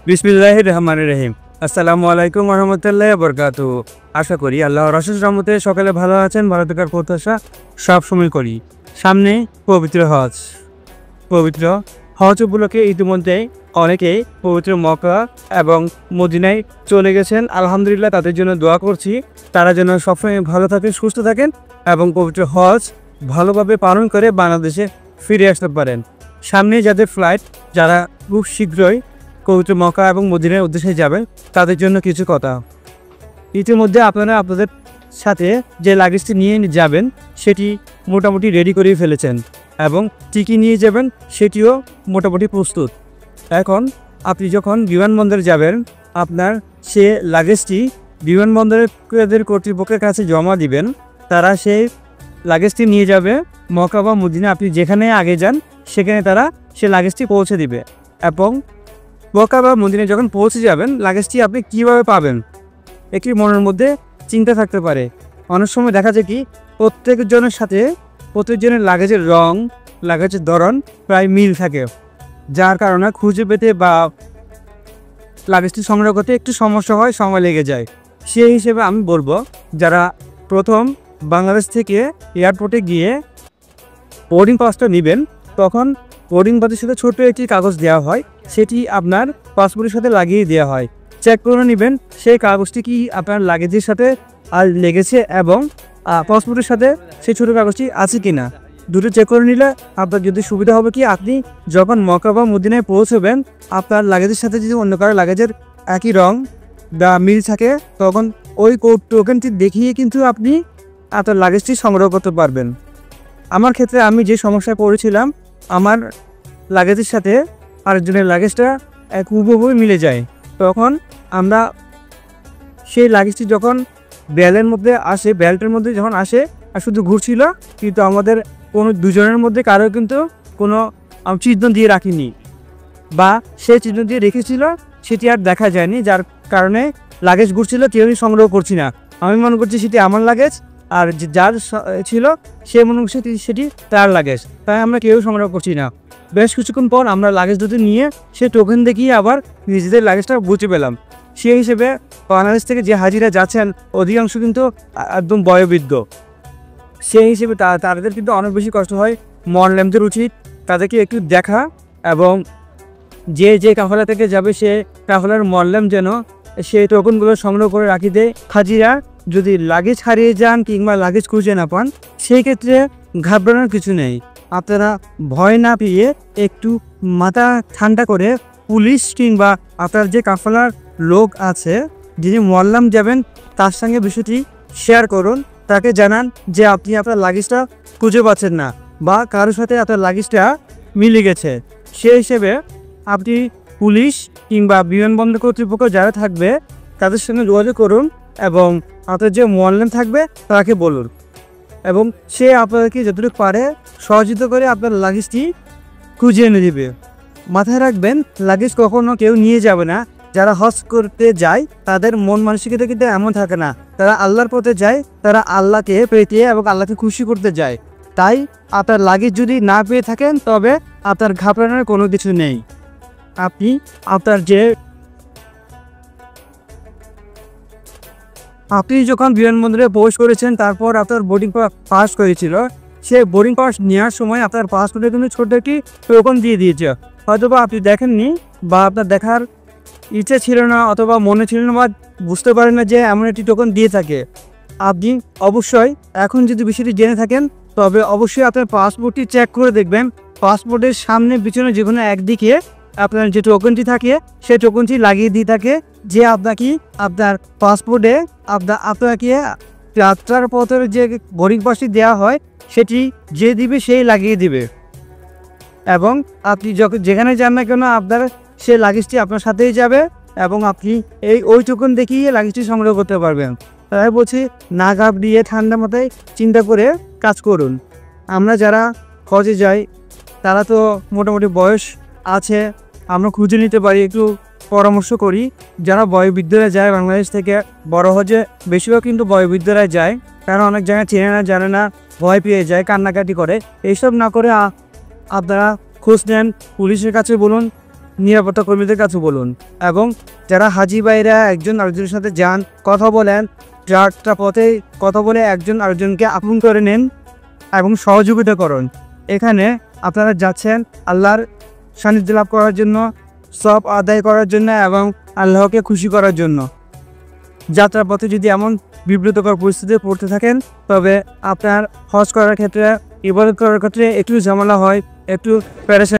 বিসমিল্লাহির রহমানির রহিম। আসসালামু আলাইকুম ওয়া রাহমাতুল্লাহি ওয়া বারাকাতুহু। আশা করি আল্লাহর অশেষ রহমতে সকালে ভালো আছেন, ভালো থাকার প্রত্যাশা সব সময় করি। সামনে পবিত্র হজ উপলক্ষে ইতিমধ্যে অনেকেই পবিত্র মক্কা এবং মদিনায় চলে গেছেন। আলহামদুলিল্লাহ, তাদের জন্য দোয়া করছি তারা যেন সবসময় ভালো থাকেন, সুস্থ থাকেন এবং পবিত্র হজ ভালোভাবে পালন করে বাংলাদেশে ফিরে আসতে পারেন। সামনে যাদের ফ্লাইট, যারা খুব শীঘ্রই পবিত্র মক্কা এবং মদিনার উদ্দেশ্যে যাবেন, তাদের জন্য কিছু কথা। ইতিমধ্যে আপনারা আপনাদের সাথে যে লাগেজটি নিয়ে যাবেন সেটি মোটামুটি রেডি করেই ফেলেছেন এবং টিকি নিয়ে যাবেন সেটিও মোটামুটি প্রস্তুত। এখন আপনি যখন বিমানবন্দরে যাবেন, আপনার সে লাগেজটি বিমানবন্দরের কর্তৃপক্ষের কাছে জমা দিবেন। তারা সেই লাগেজটি নিয়ে যাবে মক্কা বা মদিনা, আপনি যেখানে আগে যান সেখানে তারা সে লাগেজটি পৌঁছে দিবে। এবং মক্কা বা মদিনায় যখন পৌঁছে যাবেন, লাগেজটি আপনি কীভাবে পাবেন একটি মনের মধ্যে চিন্তা থাকতে পারে। অনেক সময় দেখা যায় কি প্রত্যেকজনের লাগেজের রং, লাগেজের ধরন প্রায় মিল থাকে, যার কারণে খুঁজে পেতে বা লাগেজটি সংগ্রহ করতে একটু সমস্যা হয়, সময় লেগে যায়। সেই হিসেবে আমি বলবো, যারা প্রথম বাংলাদেশ থেকে এয়ারপোর্টে গিয়ে বোর্ডিং পাসটা নেবেন, তখন বোর্ডিং পাসের সাথে ছোট একটি কাগজ দেওয়া হয়, সেটি আপনার পাসপোর্টের সাথে লাগিয়ে দেওয়া হয়। চেক করে নেবেন সেই কাগজটি কি আপনার লাগেজের সাথে আর লেগেছে এবং পাসপোর্টের সাথে সেই ছোটো কাগজটি আছে কি না, দুটো চেক করে নিলে আপনার যদি সুবিধা হবে কি, আপনি যখন মক্কা বা মদিনায় পৌঁছবেন, আপনার লাগেজের সাথে যদি অন্য কারো লাগেজের একই রং বা মিল থাকে, তখন ওই টোকেনটি দেখিয়ে কিন্তু আপনি আপনার লাগেজটি সংগ্রহ করতে পারবেন। আমার ক্ষেত্রে আমি যে সমস্যায় পড়েছিলাম, আমার লাগেজের সাথে আরেকজনের লাগেজটা হুবহু মিলে যায়। তখন আমরা সেই লাগেজটি যখন বেল্টের মধ্যে যখন আসে আর শুধু ঘুরছিল, কিন্তু আমাদের কোনো দুজনের মধ্যে কারো কিন্তু কোনো চিহ্ন দিয়ে রাখিনি, বা সেই চিহ্ন দিয়ে রেখেছিল সেটি আর দেখা যায়নি, যার কারণে লাগেজ ঘুরছিল, কেউই সংগ্রহ করছি না। আমি মনে করছি সেটি আমার লাগেজ, আর যার ছিল সে মনে করছে সেটি তার লাগেজ, তাই আমরা কেউ সংগ্রহ করছি না। বেশ কিছুক্ষণ পর আমরা লাগেজ দুটো নিয়ে সে টোকেন দেখিয়ে আবার নিজেদের লাগেজটা বুঝে পেলাম। সেই হিসেবে বাংলাদেশ থেকে যে হাজিরা যাচ্ছেন অধিকাংশ কিন্তু একদম বয়োবৃদ্ধ। সেই হিসেবে তাদের কিন্তু অনেক বেশি কষ্ট হয়। মোয়াল্লেমদের উচিত তাদেরকে একটু দেখা, এবং যে কাফেলা থেকে যাবে সে কাফেলার মোয়াল্লেম যেন সেই টোকেনগুলো সংগ্রহ করে রাখি দেয়। হাজিরা যদি লাগেজ হারিয়ে যান কিংবা লাগেজ খুঁজে না পান, সেই ক্ষেত্রে ঘাবড়ানোর কিছু নেই। আপনারা ভয় না পেয়ে একটু মাথা ঠান্ডা করে পুলিশ কিংবা আপনার যে কাফেলার লোক আছে, যিনি মোয়াল্লাম যাবেন, তার সঙ্গে বিষয়টি শেয়ার করুন। তাকে জানান যে আপনি আপনার লাগেজটা খুঁজে পাচ্ছেন না বা কারোর সাথে আপনার লাগেজটা মিলে গেছে। সেই হিসেবে আপনি পুলিশ কিংবা বিমানবন্দর কর্তৃপক্ষ যারা থাকবে তাদের সঙ্গে যোগাযোগ করুন এবং আপনার যে মোয়াল্লেম থাকবে তাকে বলুন, এবং সে আপনাদেরকে যতটুকু পারে সহযোগিতা করে আপনার লাগেজটি খুঁজে এনে দেবে। মাথায় রাখবেন, লাগেজ কখনো কেউ নিয়ে যাবে না। যারা হজ করতে যায় তাদের মন মানসিকতা কিন্তু এমন থাকে না, তারা আল্লাহর পথে যায়, তারা আল্লাহকে পেতে এবং আল্লাহকে খুশি করতে যায়। তাই আপনার লাগেজ যদি না পেয়ে থাকেন, তবে আপনার ঘাবড়ানোর কোনো কিছু নেই। আপনি যখন বিমানবন্দরে প্রবেশ করেছেন, তারপর আপনার বোর্ডিং পাস করেছিল, সেই বোর্ডিং পাস নেওয়ার সময় আপনার পাসপোর্টে কিন্তু ছোট্ট একটি টোকন দিয়ে দিয়েছে। হয়তোবা আপনি দেখেননি বা আপনার দেখার ইচ্ছে ছিল না, অথবা মনে ছিল না, বা বুঝতে পারেন না যে এমন একটি টোকন দিয়ে থাকে। আপনি অবশ্যই এখন যদি বিষয়টি জেনে থাকেন, তবে অবশ্যই আপনার পাসপোর্টটি চেক করে দেখবেন। পাসপোর্টের সামনে পিছনে যে কোনো একদিকে আপনার যে টোকনটি থাকে, সেই টোকনটি লাগিয়ে দিয়ে থাকে, যে আপনার পাসপোর্টে আপনাকে যাত্রার পথের যে বোর্ডিং পাসটি দেওয়া হয় সেটি যে দিবে সেই লাগিয়ে দিবে। এবং আপনি যেখানে যান না কেন, আপনার সে লাগেজটি আপনার সাথেই যাবে এবং আপনি ওই টোকন দেখিয়ে লাগেজটি সংগ্রহ করতে পারবেন। তাই বলছি, না ঘাবড়িয়ে ঠান্ডা মাথায় চিন্তা করে কাজ করুন। আমরা যারা হজে যাই তারা তো মোটামুটি বয়স আছে, আমরা খুঁজে নিতে পারি, একটু পরামর্শ করি। যারা বয়োবৃদ্ধরা যায় বাংলাদেশ থেকে বড় হজে, বেশিরভাগ কিন্তু বয়োবৃদ্ধরাই যায়, কারণ অনেক জায়গায় চেনে না, জানে না, ভয় পেয়ে যায়, কান্নাকাটি করে। এইসব না করে আপনারা খোঁজ নেন, পুলিশের কাছে বলুন, নিরাপত্তা কর্মীদের কাছে বলুন। এবং যারা হাজি ভাইরা একজন আরেকজনের সাথে যান, কথা বলেন, যাত্রা পথে কথা বলে একজন আরেকজনকে আপন করে নেন এবং সহযোগিতা করুন। এখানে আপনারা যাচ্ছেন আল্লাহর সান্নিধ্য লাভ করার জন্য, সব আদায় করার জন্য এবং আল্লাহকে খুশি করার জন্য। যাত্রার পথে যদি এমন বিব্রতকর পরিস্থিতিতে পড়তে থাকেন, তবে আপনার হজ করার ক্ষেত্রে, ইবাদত করার ক্ষেত্রে একটু ঝামেলা হয়, একটু প্যারেশানি